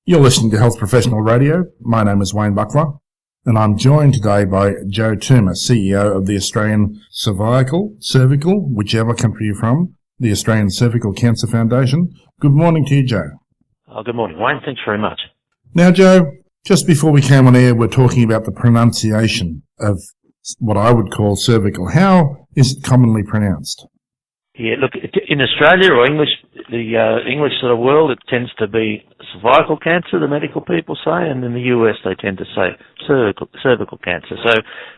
You're listening to Health Professional Radio. My name is Wayne Buckler, and I'm joined today by Joe Toomer, CEO of the Australian Cervical, whichever country you're from, the Australian Cervical Cancer Foundation. Good morning to you, Joe. Good morning, Wayne. Thanks very much. Now, Joe, just before we came on air, we're talking about the pronunciation of what I would call cervical. How is it commonly pronounced? Yeah, look, in Australia or English, the English sort of world, it tends to be cervical cancer, the medical people say, and in the US they tend to say cervical cancer. So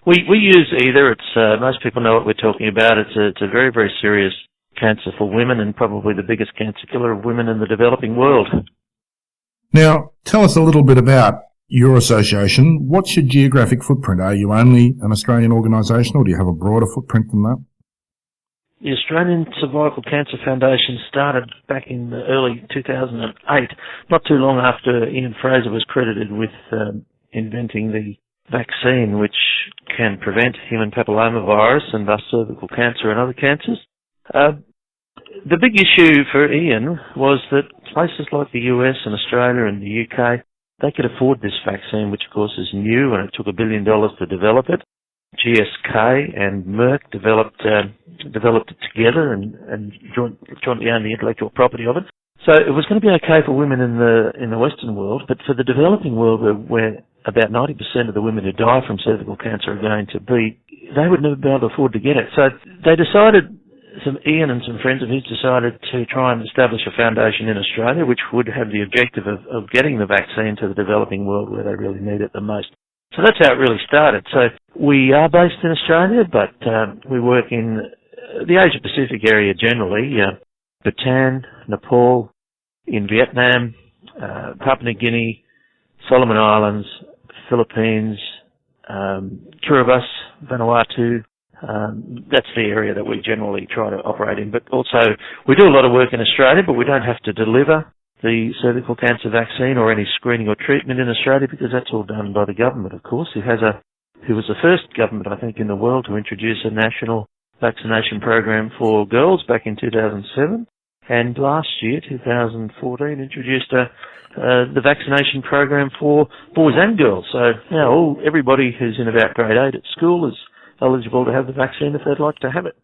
we use either. It's most people know what we're talking about. It's a very, very serious cancer for women and probably the biggest cancer killer of women in the developing world. Now, tell us a little bit about your association. What's your geographic footprint? Are you only an Australian organisation, or do you have a broader footprint than that? The Australian Cervical Cancer Foundation started back in the early 2008, not too long after Ian Fraser was credited with inventing the vaccine which can prevent human papillomavirus and thus cervical cancer and other cancers. The big issue for Ian was that places like the US and Australia and the UK, they could afford this vaccine, which of course is new, and it took $1 billion to develop it. GSK and Merck developed it together and jointly owned the intellectual property of it. So it was going to be okay for women in the Western world, but for the developing world, where about 90% of the women who die from cervical cancer are going to be, they would never be able to afford to get it. So they decided, Ian and some friends of his decided to try and establish a foundation in Australia which would have the objective of getting the vaccine to the developing world where they really need it the most. So that's how it really started. So we are based in Australia, but we work in the Asia Pacific area generally, Bhutan, Nepal, in Vietnam, Papua New Guinea, Solomon Islands, Philippines, Kiribati, Vanuatu. That's the area that we generally try to operate in. But also we do a lot of work in Australia, but we don't have to deliver the cervical cancer vaccine or any screening or treatment in Australia, because that's all done by the government, of course, who was the first government, I think, in the world to introduce a national vaccination program for girls back in 2007, and last year, 2014, introduced the vaccination program for boys and girls. So now everybody who's in about grade 8 at school is eligible to have the vaccine if they'd like to have it.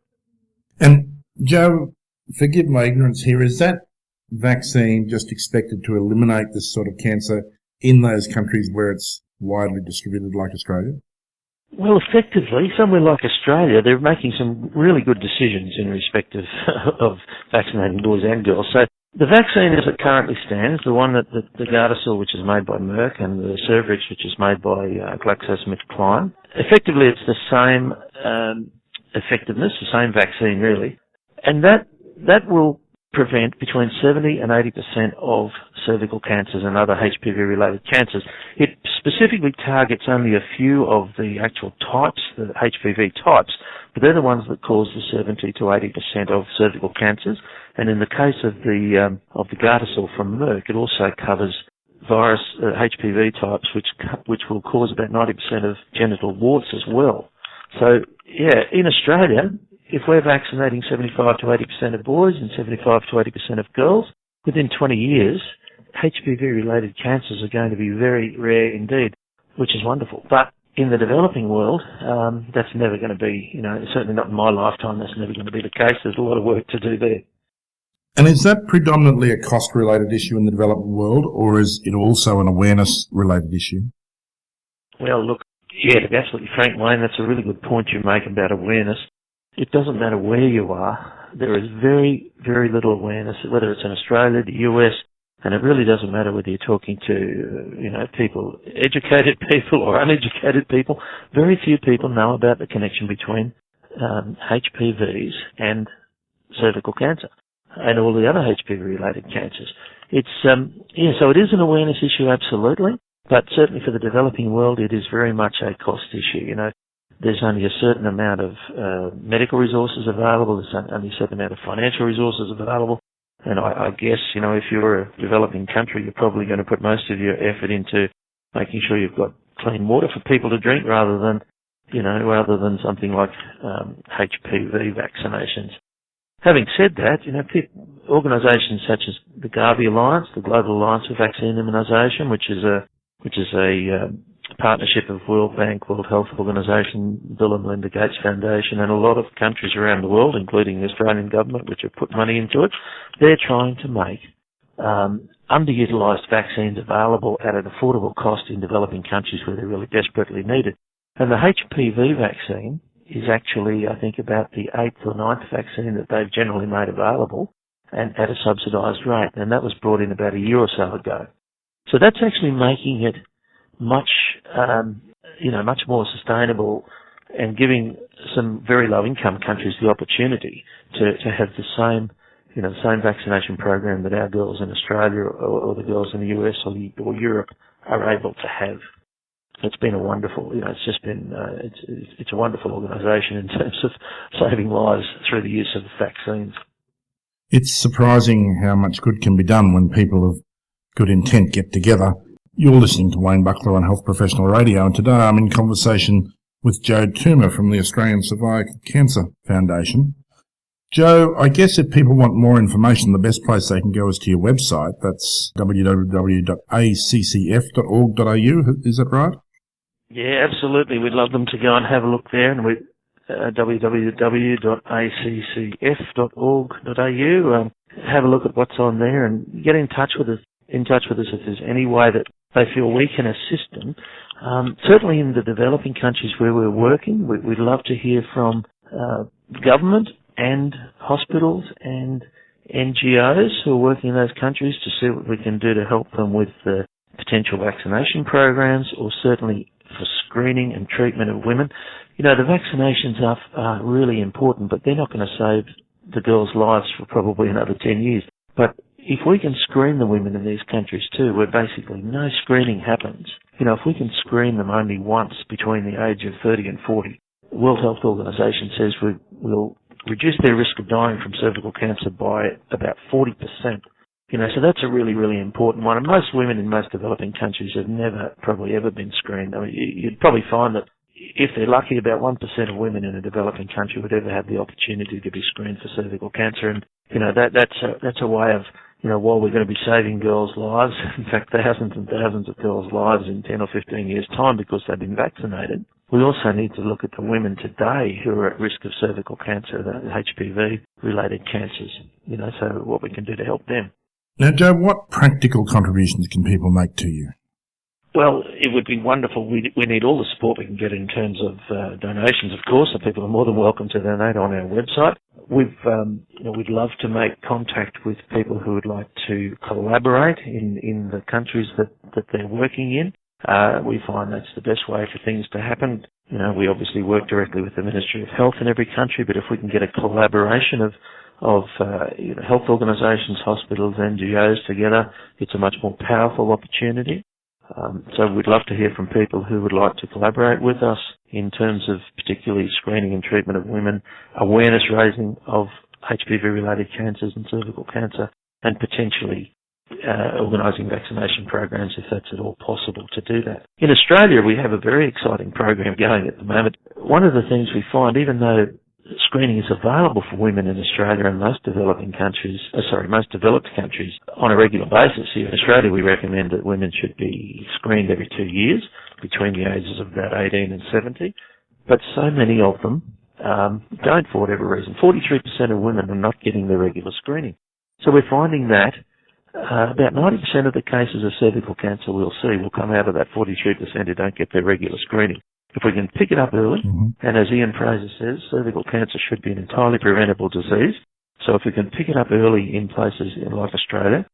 And Joe, forgive my ignorance here, is that vaccine just expected to eliminate this sort of cancer in those countries where it's widely distributed like Australia? Well, effectively, somewhere like Australia, they're making some really good decisions in respect of vaccinating boys and girls. So the vaccine as it currently stands, the one that the Gardasil, which is made by Merck, and the Cervarix, which is made by GlaxoSmithKline, effectively it's the same effectiveness, the same vaccine really, and that will prevent between 70 and 80% of cervical cancers and other HPV-related cancers. It specifically targets only a few of the actual types, the HPV types, but they're the ones that cause the 70 to 80% of cervical cancers. And in the case of the Gardasil from Merck, it also covers virus HPV types, which will cause about 90% of genital warts as well. So, yeah, in Australia, if we're vaccinating 75 to 80% of boys and 75 to 80% of girls, within 20 years, HPV-related cancers are going to be very rare indeed, which is wonderful. But in the developing world, that's never going to be, certainly not in my lifetime, that's never going to be the case. There's a lot of work to do there. And is that predominantly a cost-related issue in the developing world, or is it also an awareness-related issue? Well, look, yeah, to be absolutely frank, Wayne, that's a really good point you make about awareness. It doesn't matter where you are. There is very, very little awareness, whether it's in Australia, the US, and it really doesn't matter whether you're talking to, people, educated people or uneducated people. Very few people know about the connection between HPVs and cervical cancer and all the other HPV-related cancers. It's, so it is an awareness issue, absolutely, but certainly for the developing world, it is very much a cost issue, There's only a certain amount of medical resources available. There's only a certain amount of financial resources available. And I guess, if you're a developing country, you're probably going to put most of your effort into making sure you've got clean water for people to drink rather than something like HPV vaccinations. Having said that, organisations such as the Gavi Alliance, the Global Alliance for Vaccine Immunisation, which is a partnership of World Bank, World Health Organization, Bill and Melinda Gates Foundation, and a lot of countries around the world, including the Australian government, which have put money into it, they're trying to make underutilised vaccines available at an affordable cost in developing countries where they're really desperately needed. And the HPV vaccine is actually, I think, about the 8th or 9th vaccine that they've generally made available and at a subsidised rate. And that was brought in about a year or so ago. So that's actually making it much more sustainable and giving some very low-income countries the opportunity to have the same vaccination program that our girls in Australia or the girls in the US or Europe are able to have. It's been a wonderful, it's a wonderful organisation in terms of saving lives through the use of vaccines. It's surprising how much good can be done when people of good intent get together. You're listening to Wayne Buckler on Health Professional Radio, and today I'm in conversation with Joe Toomer from the Australian Cervical Cancer Foundation. Joe, I guess if people want more information, the best place they can go is to your website. That's www.accf.org.au. Is that right? Yeah, absolutely. We'd love them to go and have a look there, and www.accf.org.au. Have a look at what's on there and get in touch with us if there's any way that they feel we can assist them. Certainly in the developing countries where we're working, we'd love to hear from government and hospitals and NGOs who are working in those countries to see what we can do to help them with the potential vaccination programs, or certainly for screening and treatment of women. The vaccinations are really important, but they're not going to save the girls' lives for probably another 10 years. But if we can screen the women in these countries too, where basically no screening happens, if we can screen them only once between the age of 30 and 40, the World Health Organization says we'll reduce their risk of dying from cervical cancer by about 40%. So that's a really, really important one. And most women in most developing countries have never, probably ever been screened. I mean, you'd probably find that if they're lucky, about 1% of women in a developing country would ever have the opportunity to be screened for cervical cancer. And, that's a way of, while we're going to be saving girls' lives, in fact, thousands and thousands of girls' lives in 10 or 15 years' time because they've been vaccinated, we also need to look at the women today who are at risk of cervical cancer, the HPV-related cancers, so what we can do to help them. Now, Joe, what practical contributions can people make to you? Well, it would be wonderful. We need all the support we can get in terms of donations, of course, so people are more than welcome to donate on our website. We'd love to make contact with people who would like to collaborate in the countries that they're working in. We find that's the best way for things to happen. We obviously work directly with the Ministry of Health in every country, but if we can get a collaboration of health organisations, hospitals, NGOs together, it's a much more powerful opportunity. So we'd love to hear from people who would like to collaborate with us in terms of particularly screening and treatment of women, awareness raising of HPV-related cancers and cervical cancer, and potentially organising vaccination programs if that's at all possible to do that. In Australia, we have a very exciting program going at the moment. One of the things we find, even though screening is available for women in Australia and most developed countries on a regular basis. Here in Australia, we recommend that women should be screened every 2 years between the ages of about 18 and 70. But so many of them don't for whatever reason. 43% of women are not getting the regular screening. So we're finding that about 90% of the cases of cervical cancer we'll see will come out of that 43% who don't get their regular screening. If we can pick it up early, and as Ian Fraser says, cervical cancer should be an entirely preventable disease. So if we can pick it up early in places like Australia,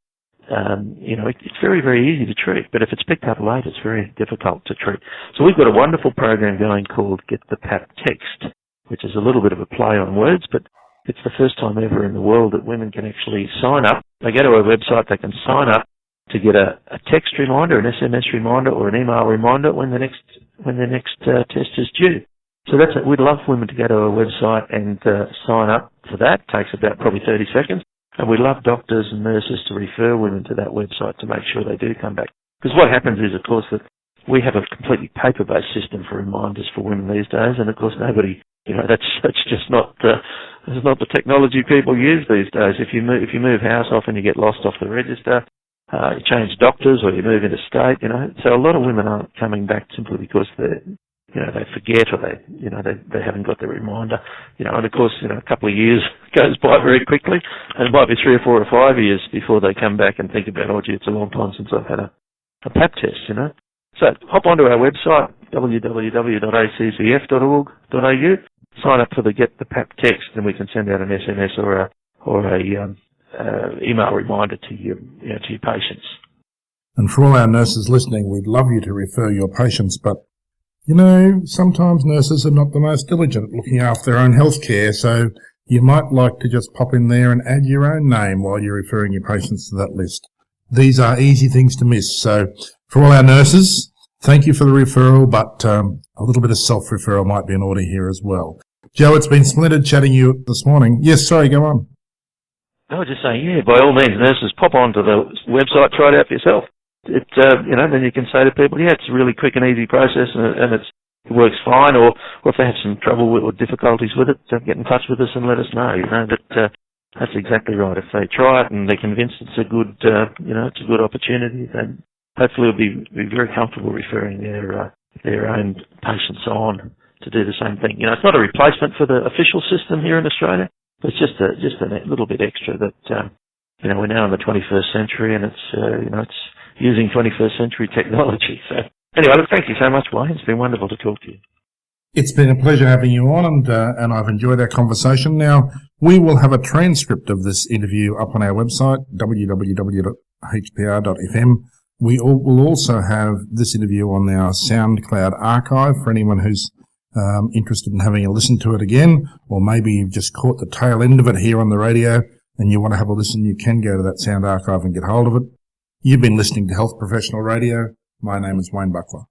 it's very, very easy to treat. But if it's picked up late, it's very difficult to treat. So we've got a wonderful program going called Get the PAP Text, which is a little bit of a play on words, but it's the first time ever in the world that women can actually sign up. They go to our website, they can sign up to get a text reminder, an SMS reminder, or an email reminder when the next test is due. So we'd love women to go to our website and sign up for that. It takes about probably 30 seconds. And we love doctors and nurses to refer women to that website to make sure they do come back. Because what happens is, of course, that we have a completely paper-based system for reminders for women these days, and of course nobody That's just not it's not the technology people use these days. If you move house off and you get lost off the register, you change doctors or you move interstate, So a lot of women aren't coming back simply because they forget or they haven't got the reminder, And of course, a couple of years goes by very quickly, and it might be 3 or 4 or 5 years before they come back and think about, it's a long time since I've had a pap test, So hop onto our website, www.accf.org.au. Sign up for the Get the Pap text, and we can send out an SMS or a email reminder to your patients. And for all our nurses listening, we'd love you to refer your patients, but sometimes nurses are not the most diligent at looking after their own health care, so you might like to just pop in there and add your own name while you're referring your patients to that list. These are easy things to miss. So for all our nurses, thank you for the referral, but a little bit of self-referral might be in order here as well. Joe, it's been splendid chatting to you this morning. Yes, sorry, go on. I was just saying, by all means, nurses, pop onto the website, try it out for yourself. Then you can say to people, it's a really quick and easy process, and it works fine. Or if they have some trouble with or difficulties with it, get in touch with us and let us know. That's exactly right. If they try it and they're convinced it's a good, it's a good opportunity, then hopefully we'll be very comfortable referring their own patients on to do the same thing. It's not a replacement for the official system here in Australia, but it's just a little bit extra that we're now in the 21st century, and it's using 21st century technology. So anyway, thank you so much, Wayne. It's been wonderful to talk to you. It's been a pleasure having you on, and I've enjoyed our conversation. Now, we will have a transcript of this interview up on our website, www.hpr.fm. We will also have this interview on our SoundCloud archive for anyone who's interested in having a listen to it again, or maybe you've just caught the tail end of it here on the radio and you want to have a listen. You can go to that sound archive and get hold of it. You've been listening to Health Professional Radio. My name is Wayne Buckler.